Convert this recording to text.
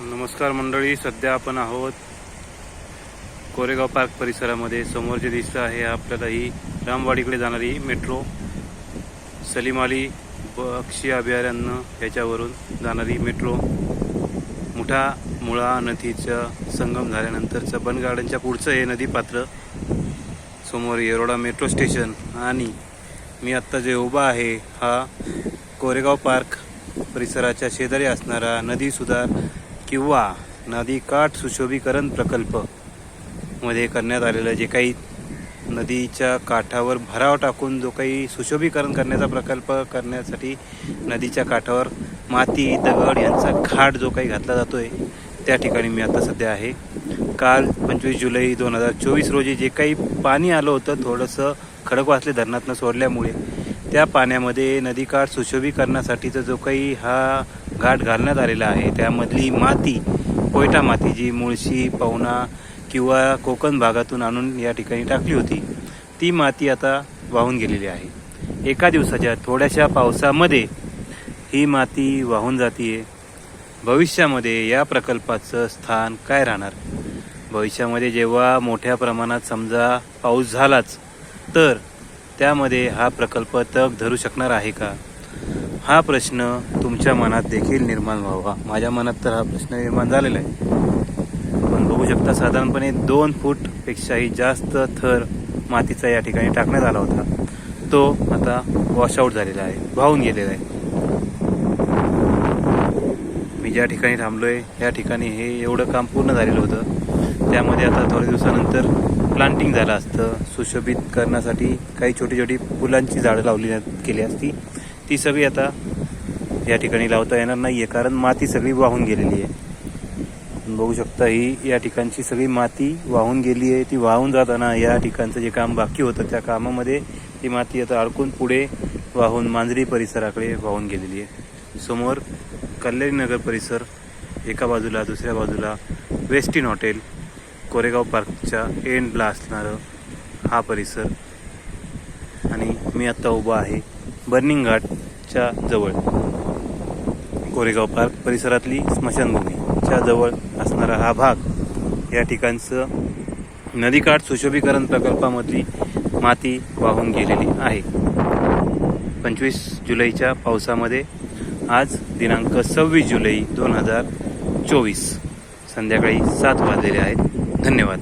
नमस्कार मंडळी, सध्या आपण आहोत कोरेगाव पार्क परिसरामध्ये. समोर जे दिसतं आहे आपल्याला ही रामवाडीकडे जाणारी मेट्रो, सलीम अली पक्षी अभयारण्य याच्यावरून जाणारी मेट्रो. मुठा मुळा नदीचा संगम झाल्यानंतरचं बन गार्डनच्या पुढचं हे नदीपात्र. समोर येरोडा मेट्रो स्टेशन आणि मी आत्ता जे उभा आहे हा कोरेगाव पार्क परिसराच्या शेजारी असणारा नदी सुधार किंवा नदी काठ सुशोभीकरण प्रकल्प मध्ये करण्यात आलेलं जे काही नदीच्या काठावर भराव टाकून जो काही सुशोभीकरण करण्याचा प्रकल्प करण्यासाठी नदीच्या काठावर माती दगड यांचा घाट जो काही घातला जातोय त्या ठिकाणी मी आता सध्या आहे. काल 25 जुलै 2024 रोजी जे काही पाणी आलं होतं थोडंसं खडकवासले धरणातनं सोडल्यामुळे त्या पाण्यामध्ये नदीकाठ सुशोभीकरणासाठीचा जो काही हा घाट घालण्यात आलेला आहे त्यामधली माती, कोयटा माती जी मुळशी पवना किंवा कोकण भागातून आणून या ठिकाणी टाकली होती, ती माती आता वाहून गेलेली आहे. एका दिवसाच्या थोड्याशा पावसामध्ये ही माती वाहून जातीये. भविष्यामध्ये या प्रकल्पाचं स्थान काय राहणार? भविष्यामध्ये जेव्हा मोठ्या प्रमाणात समजा पाऊस झालाच तर त्यामध्ये हा प्रकल्प तग धरू शकणार आहे का? हा प्रश्न तुमच्या मनात देखील निर्माण व्हावा. माझ्या मनात तर हा प्रश्न निर्माण झालेला आहे. आपण बघू शकता साधारणपणे 2 फूटपेक्षाही जास्त थर मातीचा या ठिकाणी टाकण्यात आला होता. तो आता वॉशआउट झालेला आहे, वाहून गेलेला आहे. मी ज्या ठिकाणी थांबलोय या ठिकाणी हे एवढं काम पूर्ण झालेलं होतं. त्यामध्ये आता थोड्या दिवसानंतर प्लांटिंग झालं असतं. सुशोभित करण्यासाठी काही छोटी छोटी फुलांची झाडं लावली गेली असती. ती सगळी आता या ठिकाणी लावता येणार नाही आहे कारण माती सगळी वाहून गेलेली आहे. बघू शकता ही या ठिकाणची सगळी माती वाहून गेली आहे. ती वाहून जाताना या ठिकाणचं जे काम बाकी होतं त्या कामामध्ये ती माती आता अडकून पुढे वाहून मांजरी परिसराकडे वाहून गेलेली आहे. समोर कल्याणी नगर परिसर एका बाजूला, दुसऱ्या बाजूला वेस्टिन हॉटेल, कोरेगाव पार्कच्या एंडला असणारं हा परिसर. आणि मी आत्ता उभा आहे बर्निंग घाटच्या जवळ. कोरेगाव पार्क परिसरातली स्मशानभूमीच्या जवळ असणारा हा भाग. या ठिकाणचं नदीकाठ सुशोभीकरण प्रकल्पामधली माती वाहून गेलेली आहे. 25 जुलैच्या पावसामध्ये आज दिनांक 26 जुलै 2024 संध्याकाळी 7 वाजलेले आहेत. धन्यवाद.